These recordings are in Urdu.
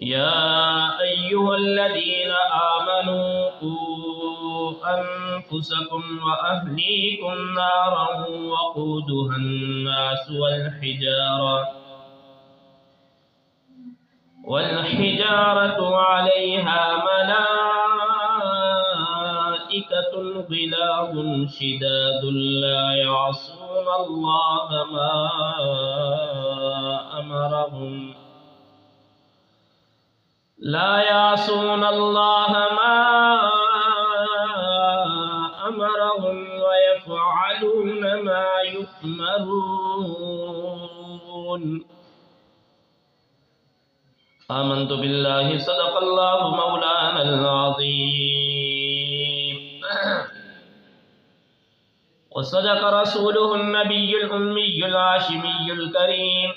يا أيها الذين آمنوا قوا أنفسكم وأهليكم نارا وقودها الناس والحجارة عليها ملائكة غلاظ شداد لا يعصون الله ما أمرهم ويفعلون ما يؤمرون. آمنت بالله صدق الله مولانا العظيم وصدق رسوله النبي الأمي الهاشمي الكريم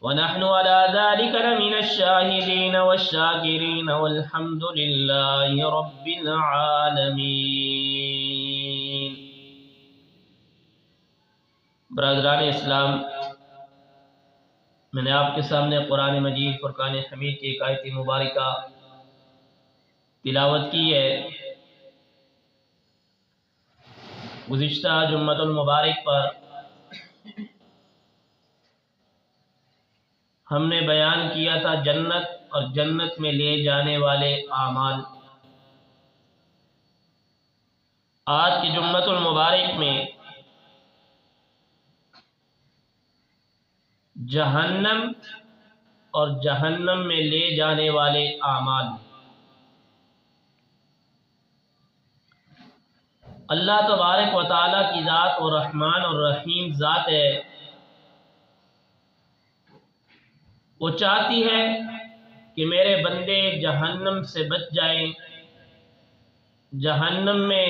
ونحن على ذلك لمن الشاهدين والشاكرين والحمد لله رب العالمين. برادران اسلام، میں نے آپ کے سامنے قرآن مجید فرقان حمید کی ایک آیت مبارکہ تلاوت کی ہے۔ گزشتہ جمعۃ المبارک پر ہم نے بیان کیا تھا جنت اور جنت میں لے جانے والے اعمال۔ آج کی جمعۃ المبارک میں جہنم اور جہنم میں لے جانے والے اعمال۔ اللہ تبارک و تعالیٰ کی ذات اور رحمان اور رحیم ذات ہے، وہ چاہتی ہے کہ میرے بندے جہنم سے بچ جائیں۔ جہنم میں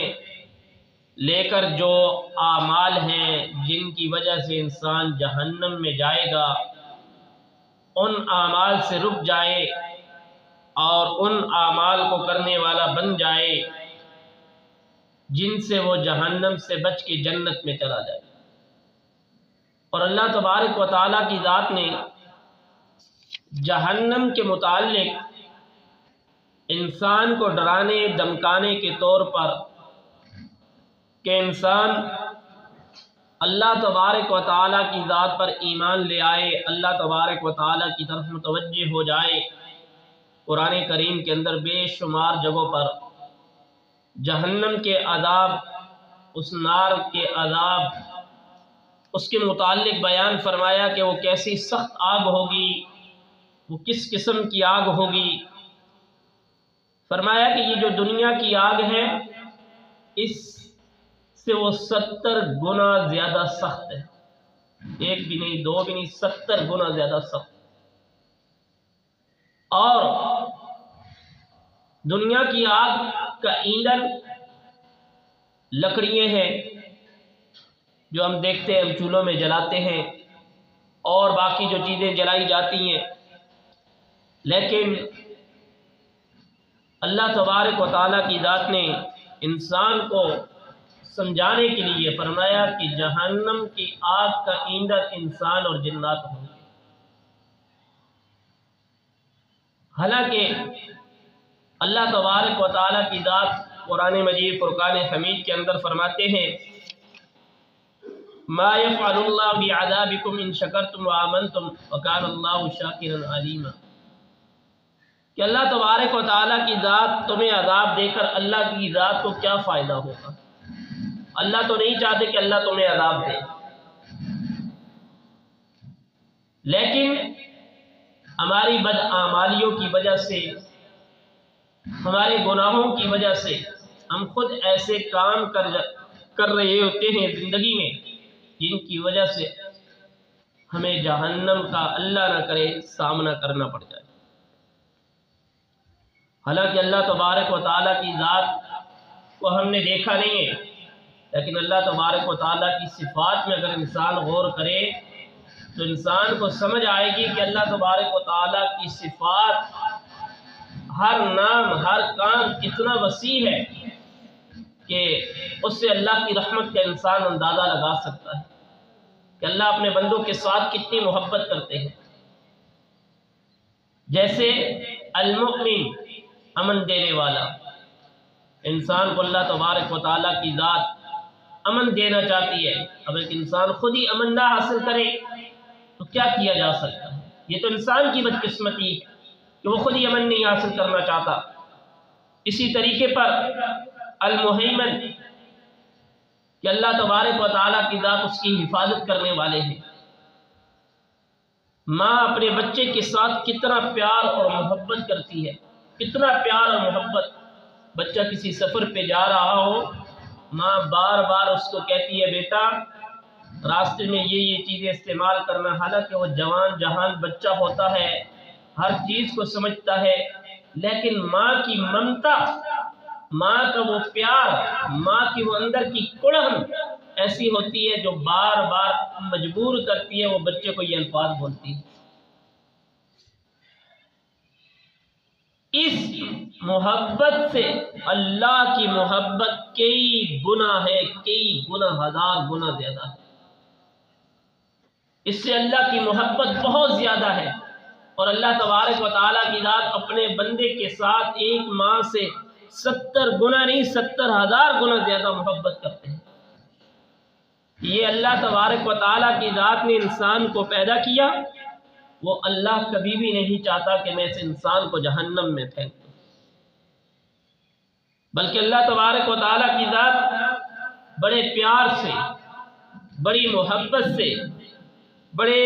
لے کر جو اعمال ہیں جن کی وجہ سے انسان جہنم میں جائے گا، ان اعمال سے رک جائے اور ان اعمال کو کرنے والا بن جائے جن سے وہ جہنم سے بچ کے جنت میں چلا جائے۔ اور اللہ تبارک و تعالیٰ کی ذات نے جہنم کے متعلق انسان کو ڈرانے دمکانے کے طور پر کہ انسان اللہ تبارک و تعالیٰ کی ذات پر ایمان لے آئے، اللہ تبارک و تعالیٰ کی طرف متوجہ ہو جائے، قرآن کریم کے اندر بے شمار جگہوں پر جہنم کے عذاب، اس نار کے عذاب، اس کے متعلق بیان فرمایا کہ وہ کیسی سخت آگ ہوگی، وہ کس قسم کی آگ ہوگی۔ فرمایا کہ یہ جو دنیا کی آگ ہے اس سے وہ 70 گنا زیادہ سخت ہے، ایک بھی نہیں، دو بھی نہیں، 70 گنا زیادہ سخت۔ اور دنیا کی آگ کا ایندھن لکڑیاں ہیں جو ہم دیکھتے ہیں، ہم چولہوں میں جلاتے ہیں اور باقی جو چیزیں جلائی جاتی ہیں، لیکن اللہ تبارک و تعالیٰ کی ذات نے انسان کو سمجھانے کے لیے فرمایا کہ جہنم کی آگ کا ایندھن انسان اور جنات ہوں گے۔ حالانکہ اللہ تبارک و تعالیٰ کی ذات قرآن مجید فرقان حمید کے اندر فرماتے ہیں ما يفعل اللہ بعذابکم ان شکرتم وآمنتم وکان اللہ شاکرا علیما، کہ اللہ تبارک و تعالیٰ کی ذات تمہیں عذاب دے کر اللہ کی ذات کو کیا فائدہ ہوگا۔ اللہ تو نہیں چاہتے کہ اللہ تمہیں عذاب دے، لیکن ہماری بدعمالیوں کی وجہ سے، ہمارے گناہوں کی وجہ سے ہم خود ایسے کام کر رہے ہوتے ہیں زندگی میں جن کی وجہ سے ہمیں جہنم کا اللہ نہ کرے سامنا کرنا پڑ جائے۔ حالانکہ اللہ تبارک و تعالیٰ کی ذات کو ہم نے دیکھا نہیں ہے، لیکن اللہ تبارک و تعالیٰ کی صفات میں اگر انسان غور کرے تو انسان کو سمجھ آئے گی کہ اللہ تبارک و تعالیٰ کی صفات، ہر نام، ہر کام اتنا وسیع ہے کہ اس سے اللہ کی رحمت کا انسان اندازہ لگا سکتا ہے کہ اللہ اپنے بندوں کے ساتھ کتنی محبت کرتے ہیں۔ جیسے المؤمن امن دینے والا، انسان کو اللہ تبارک و تعالیٰ کی ذات امن دینا چاہتی ہے. اب ایک انسان خود ہی امن نہ حاصل کرے تو کیا کیا جا سکتا ہے؟ یہ تو انسان کی بدقسمتی ہے کہ وہ خود ہی امن نہیں حاصل کرنا چاہتا. اسی طریقے پر المہیمن کہ اللہ تبارک و تعالیٰ کی ذات اس کی حفاظت کرنے والے ہیں. ماں اپنے بچے کے ساتھ کتنا پیار اور محبت کرتی ہے، کتنا پیار اور محبت. بچہ کسی سفر پہ جا رہا ہو، ماں بار بار اس کو کہتی ہے بیٹا راستے میں یہ چیزیں استعمال کرنا. حالانکہ وہ جوان جہان بچہ ہوتا ہے، ہر چیز کو سمجھتا ہے، لیکن ماں کی ممتا، ماں کا وہ پیار، ماں کی وہ اندر کی کڑن ایسی ہوتی ہے جو بار بار مجبور کرتی ہے وہ بچے کو یہ الفاظ بولتی ہے. اس محبت سے اللہ کی محبت کئی گنا ہے، کئی گنا، ہزار گنا زیادہ ہے. اس سے اللہ کی محبت بہت زیادہ ہے. اور اللہ تبارک و تعالیٰ کی ذات اپنے بندے کے ساتھ ایک ماں سے 70 گنا نہیں 70,000 گنا زیادہ محبت کرتے ہیں. یہ اللہ تبارک و تعالیٰ کی ذات نے انسان کو پیدا کیا، وہ اللہ کبھی بھی نہیں چاہتا کہ میں اس انسان کو جہنم میں پھینک دوں، بلکہ اللہ تبارک و تعالیٰ کی ذات بڑے پیار سے، بڑی محبت سے، بڑے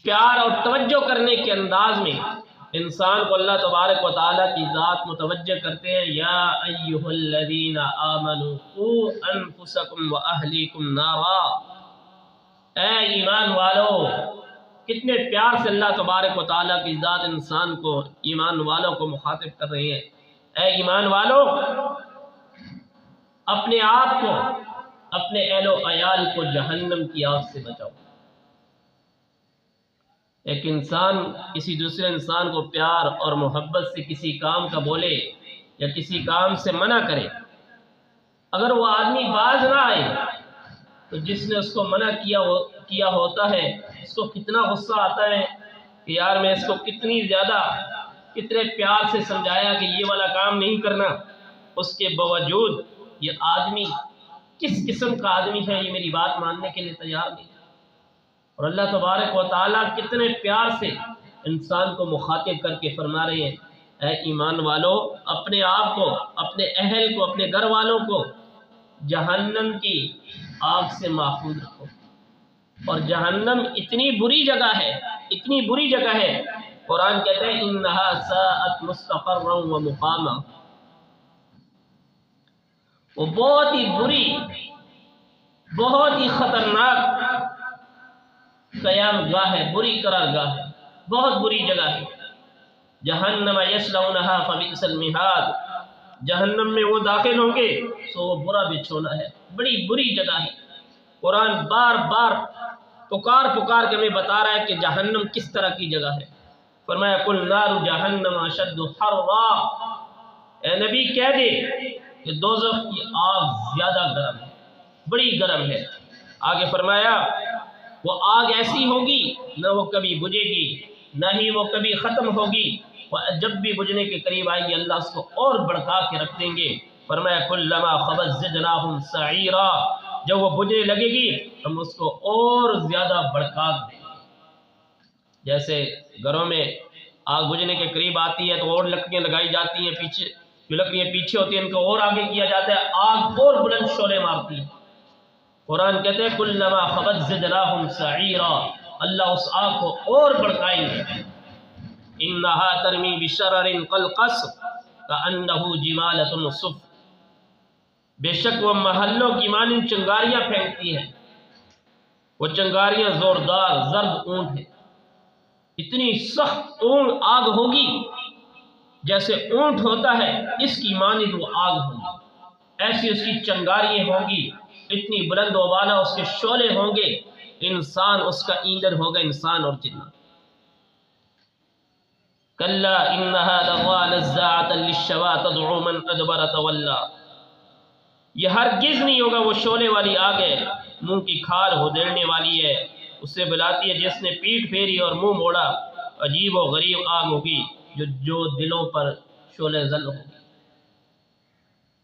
پیار اور توجہ کرنے کے انداز میں انسان کو اللہ تبارک و تعالیٰ کی ذات متوجہ کرتے ہیں. یا ایھا الذین آمنوا قوا انفسکم واہلیکم نارا. اے ایمان والو، کتنے پیار سے اللہ تبارک و تعالیٰ کی ذات انسان کو، ایمان والوں کو مخاطب کر رہے ہیں. اے ایمان والو، اپنے آپ کو، اپنے اہل و عیال کو جہنم کی آگ سے بچاؤ. ایک انسان کسی دوسرے انسان کو پیار اور محبت سے کسی کام کا بولے یا کسی کام سے منع کرے، اگر وہ آدمی باز نہ آئے تو جس نے اس کو منع کیا ہوتا ہے اس کو کتنا غصہ آتا ہے کہ یار میں اس کو کتنی زیادہ، کتنے پیار سے سمجھایا کہ یہ والا کام نہیں کرنا، اس کے باوجود یہ آدمی کس قسم کا آدمی ہے، یہ میری بات ماننے کے لیے تیار نہیں. اور اللہ تبارک و تعالیٰ کتنے پیار سے انسان کو مخاطب کر کے فرما رہے ہیں اے ایمان والو، اپنے آپ کو، اپنے اہل کو، اپنے گھر والوں کو جہنم کی آگ سے محفوظ رکھو. اور جہنم اتنی بری جگہ ہے، اتنی بری جگہ ہے، قرآن کہتے ہیں انہا ساءت مستقرا و مقاما. وہ بہت ہی بری، بہت ہی خطرناک قیام گاہ ہے، بری قرار گاہ ہے، بہت بری جگہ ہے. جہنم یصلونھا فبئس المہاد. جہنم میں وہ داخل ہوں گے تو وہ برا بچھونا ہے، بڑی بری جگہ ہے. قرآن بار بار پکار کے ہمیں بتا رہا ہے کہ جہنم کس طرح کی جگہ ہے. فرمایا قل نار جہنم اشد حرا. اے نبی کہہ دے کہ دوزخ کی آگ زیادہ گرم ہے، بڑی گرم ہے. آگے فرمایا وہ آگ ایسی ہوگی نہ وہ کبھی بجھے گی، نہ ہی وہ کبھی ختم ہوگی. جب بھی بجھنے کے قریب آئے گی اللہ اس کو اور بڑھا کے رکھ دیں گے. فرمایا کلما خبت زدناہم سعیرا. جب وہ بجھنے لگے گی ہم اس کو اور زیادہ بڑھا دیں گے. جیسے گھروں میں آگ بجھنے کے قریب آتی ہے تو اور لکڑیاں لگائی جاتی ہیں، پیچھے جو لکڑیاں پیچھے ہوتی ہیں ان کو اور آگے کیا جاتا ہے، آگ اور بلند شعلے مارتی ہے. قرآن کہتے ہیں کلما خبت زدناہم سعیرا، اللہ اس آگ کو اور بڑھائیں گے. انہا ترمی بشرر کالقصر کانہ جمالۃ صفر. بے شک وہ محلوں کی مانند چنگاریاں پھینکتی ہیں، وہ چنگاریاں زوردار زرد اونٹ ہیں. اتنی سخت اونٹ آگ ہوگی جیسے اونٹ ہوتا ہے اس کی مانند وہ آگ ہوگی، ایسی اس کی چنگاریاں ہوں گی، اتنی بلند و بالا اس کے شعلے ہوں گے. انسان اس کا ایندھن ہوگا، انسان اور جنات. کلا انہا لظی نزاعۃ للشوی تدعو من ادبر تولی. یہ ہرگز نہیں ہوگا، وہ شعلے والی آگ ہے، منہ کی کھال ادھیڑنے والی ہے، اسے بلاتی ہے، جس نے پیٹھ پھیری اور منہ موڑا، عجیب و غریب آگ ہوگی جو دلوں پر شعلہ ذل ہوگی،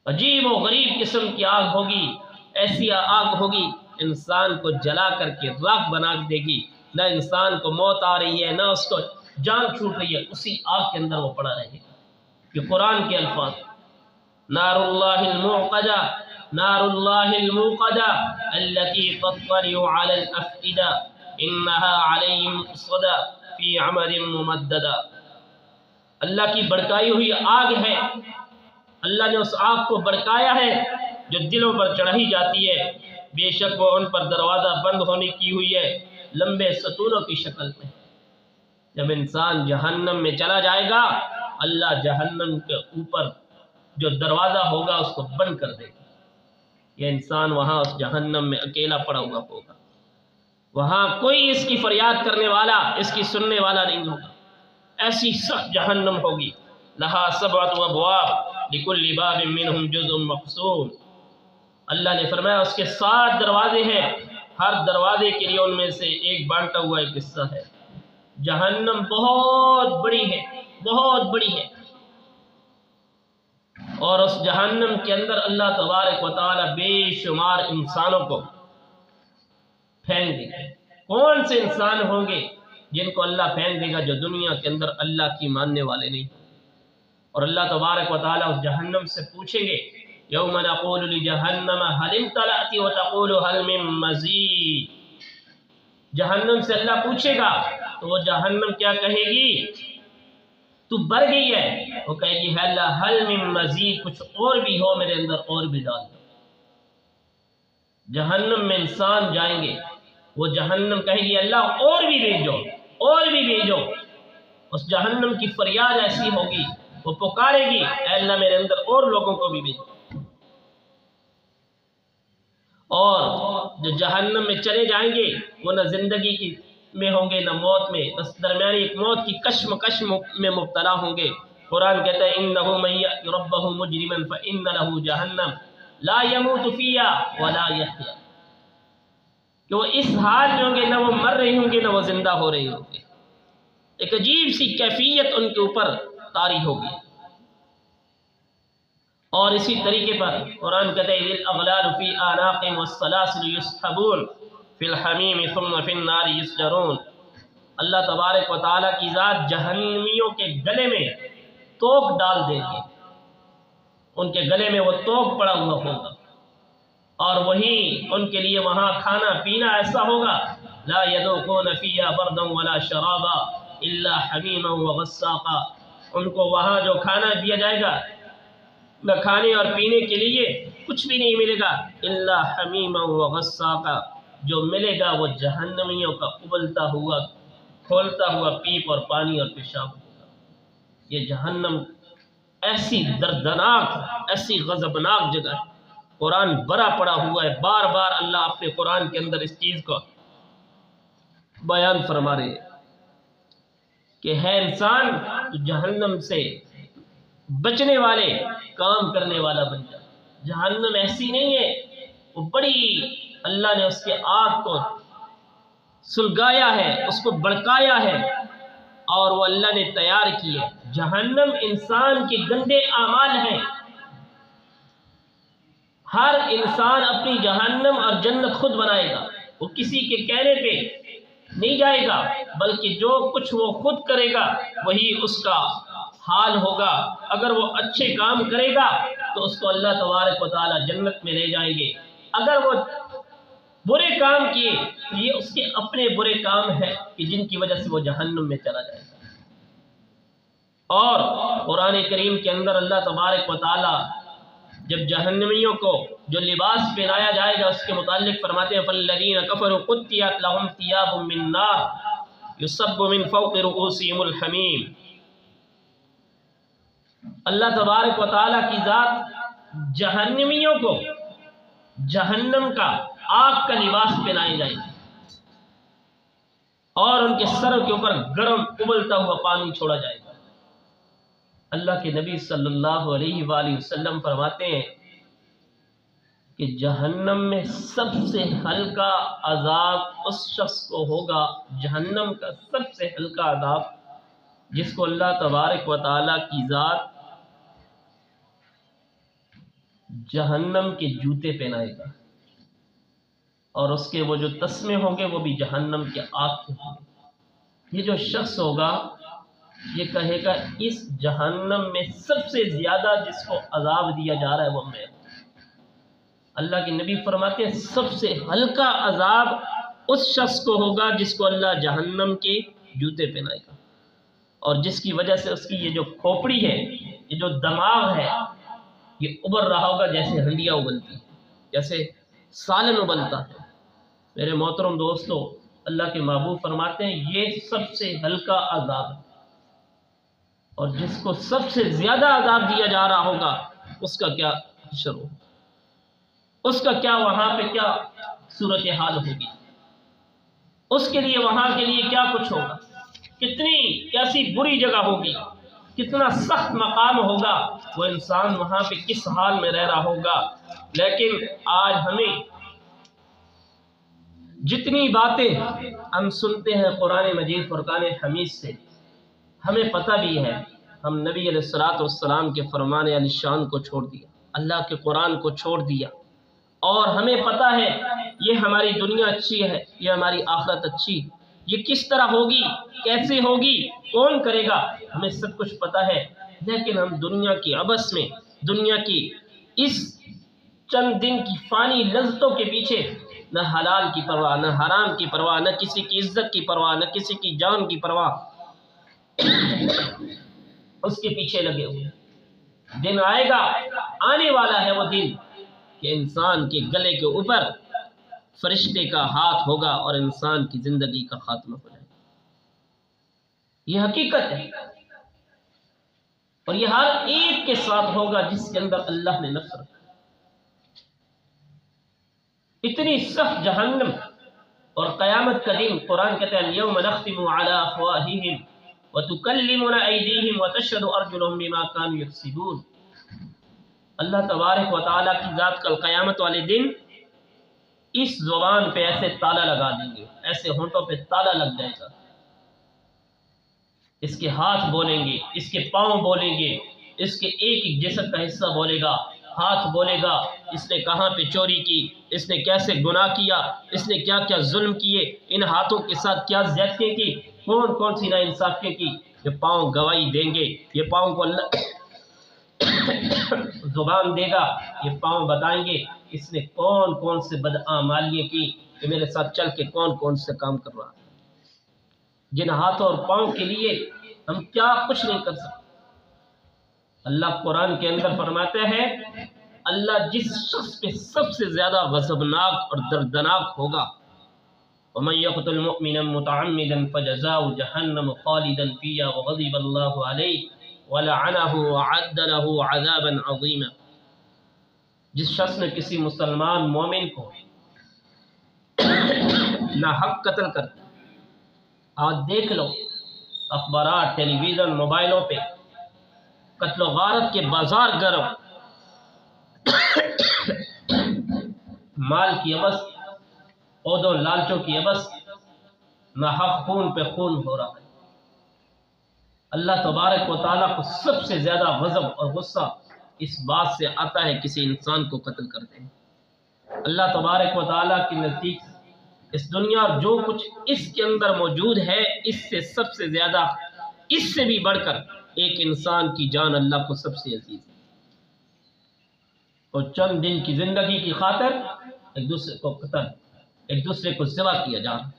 عجیب و غریب قسم کی آگ ہوگی، ایسی آگ ہوگی انسان کو جلا کر کے راکھ بنا دے گی، نہ انسان کو موت آ رہی ہے نہ اس کو جان چھوٹ رہی ہے، اسی آگ کے اندر وہ پڑا رہے گا۔ یہ قرآن کے الفاظ، نار اللہ الموقدہ، نار اللہ الموقدہ التي تطلع على الافئدہ انها علیہم مؤصدہ فی عمد ممددہ۔ اللہ کی بڑکائی ہوئی آگ ہے، اللہ نے اس آگ کو بڑکایا ہے جو دلوں پر چڑھائی جاتی ہے، بے شک وہ ان پر دروازہ بند ہونے کی ہوئی ہے لمبے ستونوں کی شکل میں۔ جب انسان جہنم میں چلا جائے گا، اللہ جہنم کے اوپر جو دروازہ ہوگا اس کو بند کر دے گا، یہ انسان وہاں اس جہنم میں اکیلا پڑا ہوا ہوگا، وہاں کوئی اس کی فریاد کرنے والا، اس کی سننے والا نہیں ہوگا، ایسی سخت جہنم ہوگی۔ لہا سبعۃ ابواب لکل باب منہم جزء مقسوم، اللہ نے فرمایا اس کے 7 دروازے ہیں، ہر دروازے کے لیے ان میں سے ایک بانٹا ہوا ایک حصہ ہے۔ جہنم بہت بڑی ہے، بہت بڑی ہے، اور اس جہنم کے اندر اللہ تبارک و تعالی بے شمار انسانوں کو پھینک دے گا۔ کون سے انسان ہوں گے جن کو اللہ پھینک دے گا جو دنیا کے اندر اللہ کی ماننے والے نہیں، اور اللہ تبارک و تعالی اس جہنم سے پوچھیں گے، یوم نقول لجہنم هل امتلأت وتقول هل من مزید، جہنم سے اللہ پوچھے گا تو وہ جہنم کیا کہے گی؟ تو بھر گئی ہے، وہ کہے گی ہے اللہ حل من مزید، کچھ اور بھی ہو میرے اندر اور بھی ڈال دو۔ جہنم میں انسان جائیں گے، وہ جہنم کہے گی اللہ اور بھی بھیجو، اور بھی بھیجو۔ اس جہنم کی فریاد ایسی ہوگی، وہ پکارے گی اے اللہ میرے اندر اور لوگوں کو بھی بھیجو۔ اور جو جہنم میں چلے جائیں گے وہ نہ زندگی کی میں ہوں گے نہ موت میں، بس درمیانی ایک موت کی کشمکش میں مبتلا ہوں گے۔ قرآن کہتا ہے انہ من یأت ربہ مجرما فإن له جہنم لا يموت فیہا ولا یحیا، کہ وہ اس حال میں ہوں گے، نہ وہ مر رہے ہوں گے نہ وہ زندہ ہو رہے ہوں گے، ایک عجیب سی کیفیت ان کے اوپر طاری ہوگی۔ اور اسی طریقے پر قرآن کہتا ہے الاغلال فی اعناقہم والسلاسل یسحبون فی الحمیم ثم فی النار یسجرون، اللہ تبارک و تعالیٰ کی ذات جہنمیوں کے گلے میں توق ڈال دے گی، ان کے گلے میں وہ توق پڑا ہوا ہوگا، اور وہی ان کے لیے وہاں کھانا پینا ایسا ہوگا لا یذوقون فیہا بردا ولا شرابا الا حمیما وغساقا، ان کو وہاں جو کھانا دیا جائے گا نہ کھانے اور پینے کے لیے کچھ بھی نہیں ملے گا الا حمیما وغساقا، جو ملے گا وہ جہنمیوں کا ابلتا ہوا کھولتا ہوا پیپ اور پانی اور پیشاب ہوگا۔ یہ جہنم ایسی دردناک، ایسی غضبناک جگہ ہے، قرآن بھرا پڑا ہوا ہے، بار بار اللہ اپنے قرآن کے اندر اس چیز کو بیان فرما رہے ہیں کہ ہے انسان تو جہنم سے بچنے والے کام کرنے والا بن جائے۔ جہنم ایسی نہیں ہے، وہ بڑی، اللہ نے اس کے آگ کو سلگایا ہے، اس کو بڑکایا ہے، اور وہ اللہ نے تیار کی ہے۔ جہنم انسان کے گندے اعمال ہیں، ہر انسان اپنی جہنم اور جنت خود بنائے گا، وہ کسی کے کہنے پہ نہیں جائے گا، بلکہ جو کچھ وہ خود کرے گا وہی اس کا حال ہوگا۔ اگر وہ اچھے کام کرے گا تو اس کو اللہ تبارک و تعالی جنت میں لے جائیں گے، اگر وہ برے کام کیے تو یہ اس کے اپنے برے کام ہیں کہ جن کی وجہ سے وہ جہنم میں چلا جائے گا۔ اور قرآن کریم کے اندر اللہ تبارک و تعالی جب جہنمیوں کو جو لباس پہنایا جائے گا اس کے متعلق فرماتے ہیں فَالَّذِينَ كَفَرُوا قُطِّعَتْ لَهُمْ ثِيَابٌ مِّن نَّارٍ يُصَبُّ مِن فَوْقِ رُؤُوسِهِمُ الْحَمِيمُ، اللہ تبارک و تعالیٰ کی ذات جہنمیوں کو جہنم کا آگ کا لباس پہنائے جائے گا، اور ان کے سروں کے اوپر گرم ابلتا ہوا پانی چھوڑا جائے گا۔ اللہ کے نبی صلی اللہ علیہ وآلہ وسلم فرماتے ہیں کہ جہنم میں سب سے ہلکا عذاب اس شخص کو ہوگا، جہنم کا سب سے ہلکا عذاب جس کو اللہ تبارک و تعالیٰ کی ذات جہنم کے جوتے پہنائے گا، اور اس کے وہ جو تسمے ہوں گے وہ بھی جہنم کے آگ کے ہوں گے۔ یہ جو شخص ہوگا یہ کہے گا اس جہنم میں سب سے زیادہ جس کو عذاب دیا جا رہا ہے وہ میں۔ اللہ کے نبی فرماتے ہیں سب سے ہلکا عذاب اس شخص کو ہوگا جس کو اللہ جہنم کے جوتے پہنائے گا، اور جس کی وجہ سے اس کی یہ جو کھوپڑی ہے، یہ جو دماغ ہے، یہ ابل رہا ہوگا جیسے ہنڈیا ابلتی ہے، جیسے سالن ابلتا ہے۔ میرے محترم دوستو، اللہ کے محبوب فرماتے ہیں یہ سب سے ہلکا عذاب ہے، اور جس کو سب سے زیادہ عذاب دیا جا رہا ہوگا اس کا کیا حشر ہوگا، اس کا کیا وہاں پہ کیا صورتحال ہوگی، اس کے لیے وہاں کے لیے کیا کچھ ہوگا، کتنی کیسی بری جگہ ہوگی، کتنا سخت مقام ہوگا، وہ انسان وہاں پہ کس حال میں رہ رہا ہوگا۔ لیکن آج ہمیں جتنی باتیں ہم سنتے ہیں قرآن مجید فرقان حمید سے، ہمیں پتہ بھی ہے ہم نبی علیہ الصلوۃ والسلام کے فرمان علی شان کو چھوڑ دیا، اللہ کے قرآن کو چھوڑ دیا، اور ہمیں پتہ ہے یہ ہماری دنیا اچھی ہے، یہ ہماری آخرت اچھی، یہ کس طرح ہوگی، کیسے ہوگی، کون کرے گا، ہمیں سب کچھ پتہ ہے۔ لیکن ہم دنیا کی عبث میں، دنیا کی اس چند دن کی فانی لذتوں کے پیچھے نہ حلال کی پرواہ، نہ حرام کی پرواہ، نہ کسی کی عزت کی پرواہ، نہ کسی کی جان کی پرواہ، اس کے پیچھے لگے ہوئے۔ دن آئے گا، آنے والا ہے وہ دن کہ انسان کے گلے کے اوپر فرشتے کا ہاتھ ہوگا اور انسان کی زندگی کا خاتمہ ہو جائے گا۔ یہ حقیقت ہے، اور یہ ہر ایک کے ساتھ ہوگا جس کے اندر اللہ نے نفس رکھا۔ اتنی سخت جہنم اور قیامت کا دن، قرآن کہتا ہے اليوم نختم على افواہہم وتکلمنا ایدیہم وتشہد ارجلہم بما كانوا یکسبون۔ اللہ تبارک و تعالیٰ کی ذات کل قیامت والے دن اس زبان پہ ایسے تالا لگا دیں گے، ایسے ہونٹوں پہ تالا لگ جائے گا، اس کے ہاتھ بولیں گے، اس کے پاؤں بولیں گے، اس کے ایک ایک جسم کا حصہ بولے گا۔ ہاتھ بولے گا اس نے کہاں پہ چوری کی، اس نے کیسے گناہ کیا، اس نے کیا کیا ظلم کیے، ان ہاتھوں کے ساتھ کیا زیادتیاں کی، کون کون سی ناانصافیاں کی۔ یہ پاؤں گواہی دیں گے، یہ پاؤں کو اللہ زبان دے گا، یہ پاؤں بتائیں گے اس نے کون کون سے بدعمالیاں کی، کہ میرے ساتھ چل کے کون کون سے کام کر رہا ہے۔ جن ہاتھوں اور پاؤں کے لیے ہم کیا کچھ نہیں کر سکتے۔ اللہ قرآن کے اندر فرماتا ہے اللہ جس شخص پہ سب سے زیادہ غضبناک اور دردناک ہوگا، وَمَن يَقْتُلْ مُؤْمِنًا مُتَعَمِّدًا فَجَزَاؤُهُ جَهَنَّمُ خَالِدًا فِيهَا وَغَضِبَ اللَّهُ عَلَيْهِ وَلَعَنَهُ وَعَدَّ لَهُ عَذَابًا عَظِيمًا۔ جس شخص نے کسی مسلمان مومن کو ناحق قتل کر دیا، آج دیکھ لو اخبارات، ٹیلی ویژن، موبائلوں پہ قتل و غارت کے بازار گرم، مال کی عبث، عہد و لالچوں کی عبث، ناحق خون پہ خون ہو رہا ہے۔ اللہ تبارک و تعالیٰ کو سب سے زیادہ غضب اور غصہ اس بات سے آتا ہے کسی انسان کو قتل کرتے ہیں۔ اللہ تبارک و تعالیٰ کے نزدیک اس دنیا اور جو کچھ اس کے اندر موجود ہے، اس سے سب سے زیادہ، اس سے بھی بڑھ کر ایک انسان کی جان اللہ کو سب سے عزیز ہے، اور چند دن کی زندگی کی خاطر ایک دوسرے کو قتل، ایک دوسرے کو ذبح کیا جا رہا ہے۔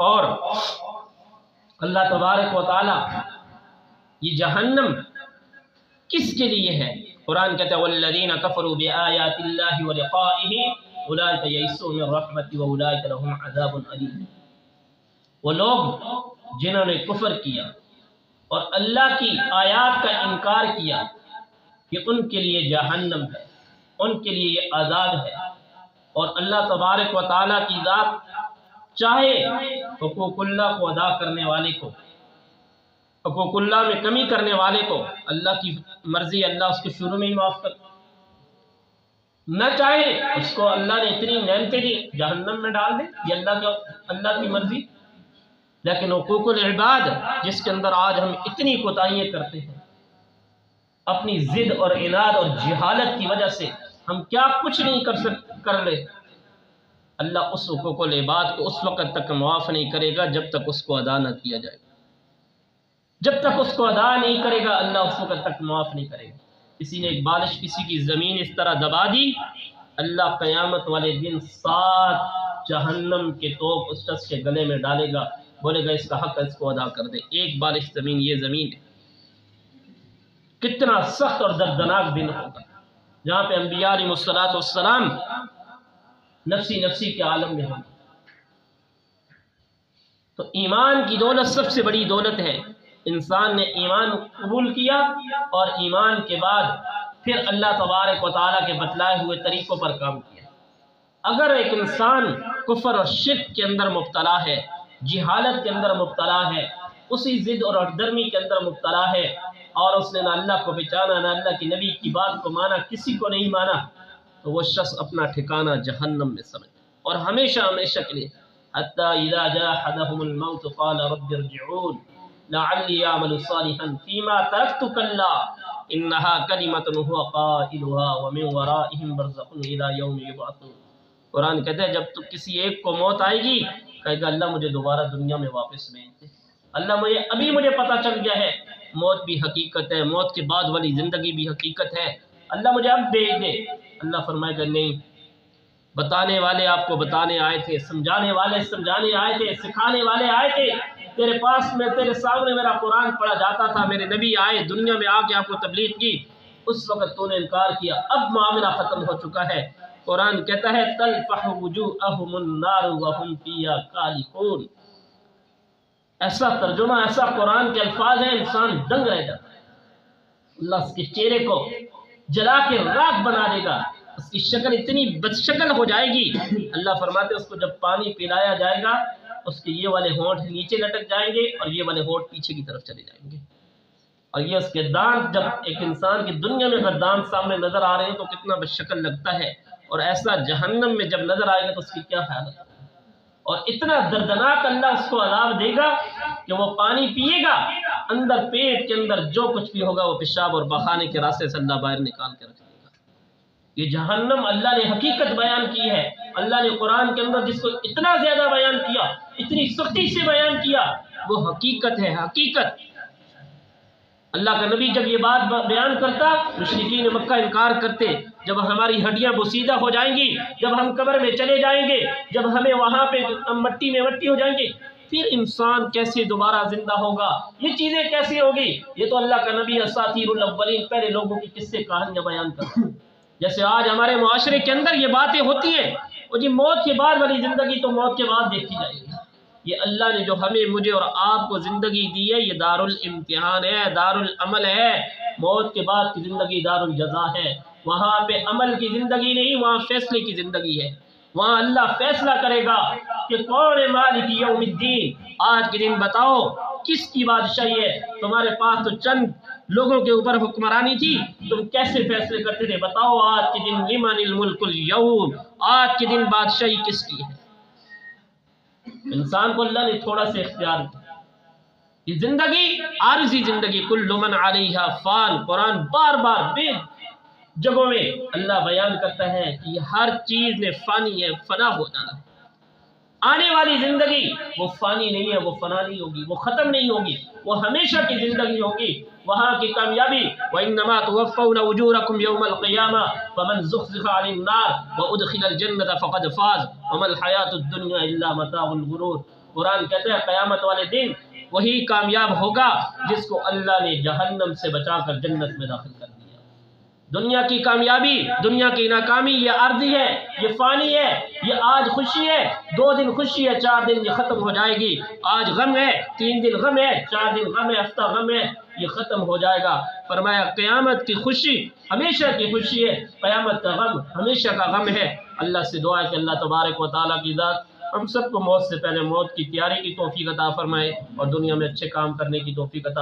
اور اللہ تبارک و تعالی یہ جہنم کس کے لیے ہے؟ قرآن کہتا ہے والذین کفروا بآیات اللہ ولقائہ اولئک یئسوا من رحمتی واولئک لهم عذاب الیم۔ وہ لوگ جنہوں نے کفر کیا اور اللہ کی آیات کا انکار کیا، کہ ان کے لیے جہنم ہے، ان کے لیے یہ عذاب ہے۔ اور اللہ تبارک و تعالیٰ کی ذات چاہے حقوق اللہ کو ادا کرنے والے کو، حقوق اللہ میں کمی کرنے والے کو، اللہ کی مرضی اللہ اس کو شروع میں ہی معاف کر، نہ چاہے اس کو اللہ نے اتنی نعمتیں دی جہنم میں ڈال دے، یہ اللہ کی مرضی۔ لیکن حقوق العباد جس کے اندر آج ہم اتنی کوتاہیاں کرتے ہیں، اپنی ضد اور عناد اور جہالت کی وجہ سے ہم کیا کچھ نہیں کر لے، اللہ اس حقوق العباد کو اس وقت تک معاف نہیں کرے گا جب تک اس کو ادا نہ کیا جائے گا۔ جب تک اس کو ادا نہیں کرے گا اللہ اس وقت تک معاف نہیں کرے گا۔ کسی نے ایک بالش کسی کی زمین اس طرح دبا دی، اللہ قیامت والے دن 7 جہنم کے توپ اس شخص کے گلے میں ڈالے گا، بولے گا اس کا حق اس کو ادا کر دے۔ ایک بالش زمین، یہ زمین ہے۔ کتنا سخت اور دردناک دن ہوگا جہاں پہ انبیاء علیہ السلام نفسی نفسی کے عالم میں ہوں۔ تو ایمان کی دولت سب سے بڑی دولت ہے۔ انسان نے ایمان قبول کیا اور ایمان کے بعد پھر اللہ تبارک و تعالیٰ کے بتلائے ہوئے طریقوں پر کام کیا۔ اگر ایک انسان کفر اور شرک کے اندر مبتلا ہے، جہالت کے اندر مبتلا ہے، اسی ضد اور ہٹدرمی کے اندر مبتلا ہے، اور اس نے نہ اللہ کو پہچانا نہ اللہ کی نبی کی بات کو مانا، کسی کو نہیں مانا، تو وہ شخص اپنا ٹھکانہ جہنم میں سمجھے، اور ہمیشہ ہمیشہ کے لیے حتی اذا جاء احدهم الموت قال رب ارجعون لعلی اعمل صالحا فیما ترکت کلا انها کلمۃ هو قائلها ومن ورائهم برزخ الى یوم یبعثون۔ قرآن کہتا ہے جب تو کسی ایک کو موت آئے گی، کہے گا اللہ مجھے دوبارہ دنیا میں واپس بھیج دے، اللہ مجھے پتہ چل گیا ہے موت بھی حقیقت ہے، موت کے بعد والی زندگی بھی حقیقت ہے، اللہ مجھے اب بھیج دے۔ اللہ فرمائے گا نہیں، بتانے والے آپ کو بتانے آئے تھے، سمجھانے والے سمجھانے آئے تھے، سکھانے والے آئے تھے، تیرے پاس میں تیرے سامنے میرا قرآن پڑھا جاتا تھا، میرے نبی آئے دنیا میں آ کے آپ کو تبلیغ کی، اس وقت تو نے انکار کیا، اب معاملہ ختم ہو چکا ہے۔ قرآن کہتا ہے تلفح وجوہہم النار وہم فیہا کالحون۔ ایسا ترجمہ، ایسا قرآن کے الفاظ ہیں، انسان دنگ رہ جاتا ہے۔ اللہ اس کے چہرے کو جلا کے راکھ بنا دے گا، اس کی شکل اتنی بدشکل ہو جائے گی۔ اللہ فرماتے ہیں اس کو جب پانی پلایا جائے گا، اس کے یہ والے ہونٹ نیچے لٹک جائیں گے اور یہ والے ہونٹ پیچھے کی طرف چلے جائیں گے، اور یہ اس کے دانت، جب ایک انسان کی دنیا میں اگر دانت سامنے نظر آ رہے ہیں تو کتنا بدشکل لگتا ہے، اور ایسا جہنم میں جب نظر آئے گا تو اس کی کیا حالت ہے، اور اتنا دردناک اللہ اس کو عذاب دے گا کہ وہ پانی پیے گا، اندر پیٹ کے اندر جو کچھ بھی ہوگا وہ پیشاب اور بخانے کے راستے سے اللہ باہر نکال کے رکھ دے گا۔ یہ جہنم اللہ نے حقیقت بیان کی ہے، اللہ نے قرآن کے اندر جس کو اتنا زیادہ بیان کیا، اتنی سختی سے بیان کیا، وہ حقیقت ہے، حقیقت۔ اللہ کا نبی جب یہ بات بیان کرتا، مشرکین مکہ انکار کرتے، جب ہماری ہڈیاں بوسیدہ ہو جائیں گی، جب ہم قبر میں چلے جائیں گے، جب ہمیں وہاں پہ مٹی میں مٹی ہو جائیں گے، پھر انسان کیسے دوبارہ زندہ ہوگا، یہ چیزیں کیسے ہوگی؟ یہ تو اللہ کا نبی اساطیر الاولین، پہلے لوگوں کی قصے کہانیاں بیان کرتا۔ جیسے آج ہمارے معاشرے کے اندر یہ باتیں ہوتی ہیں، اور جی موت کے بعد والی زندگی تو موت کے بعد دیکھی جائے گی۔ یہ اللہ نے جو ہمیں، مجھے اور آپ کو زندگی دی ہے، یہ دار الامتحان ہے، دار العمل ہے۔ موت کے بعد کی زندگی دار الجزا ہے، وہاں پہ عمل کی زندگی نہیں، وہاں فیصلے کی زندگی ہے۔ وہاں اللہ فیصلہ کرے گا کہ کون ہے مالک یوم الدین، آج کے دن بتاؤ کس کی بادشاہی ہے؟ تمہارے پاس تو چند لوگوں کے اوپر حکمرانی تھی، تم کیسے فیصلے کرتے تھے؟ بتاؤ آج کے دن لمن الملک اليوم، آج کے دن بادشاہی کس کی ہے؟ انسان کو اللہ نے تھوڑا سا اختیار دیا۔ یہ زندگی عارضی زندگی، کل من علیہا فان، قرآن بار بار بے جگہوں میں اللہ بیان کرتا ہے کہ یہ ہر چیز میں فانی ہے، فنا ہو جانا ہے۔ آنے والی زندگی وہ فانی نہیں ہے، وہ فنا نہیں ہوگی، وہ ختم نہیں ہوگی، وہ ہمیشہ کی زندگی ہوگی۔ وہاں کی کامیابی وَإِنَّمَا تُوَفَّوْنَ أُجُورَكُمْ يَوْمَ الْقِيَامَةِ فَمَنْ زُحْزِحَ عَنِ النَّارِ وَأُدْخِلَ الْجَنَّةَ فَقَدْ فَازَ وَمَا الْحَيَاةُ الدُّنْيَا إِلَّا مَتَاعُ الْغُرُورِ۔ قرآن کہتا ہے قیامت والے دن وہی کامیاب ہوگا جس کو اللہ نے جہنم سے بچا کر جنت میں داخل کر دیا۔ دنیا کی کامیابی، دنیا کی ناکامی یہ عارضی ہے، یہ فانی ہے، یہ آج خوشی ہے، 2 دن خوشی ہے، 4 دن یہ ختم ہو جائے گی۔ آج غم ہے، 3 دن غم ہے، 4 دن غم ہے، ہفتہ غم ہے، یہ ختم ہو جائے گا۔ فرمایا قیامت کی خوشی ہمیشہ کی خوشی ہے، قیامت کا غم ہمیشہ کا غم ہے۔ اللہ سے دعا ہے کہ اللہ تبارک و تعالیٰ کی ذات ہم سب کو موت سے پہلے موت کی تیاری کی توفیق عطا فرمائے، اور دنیا میں اچھے کام کرنے کی توفیق عطا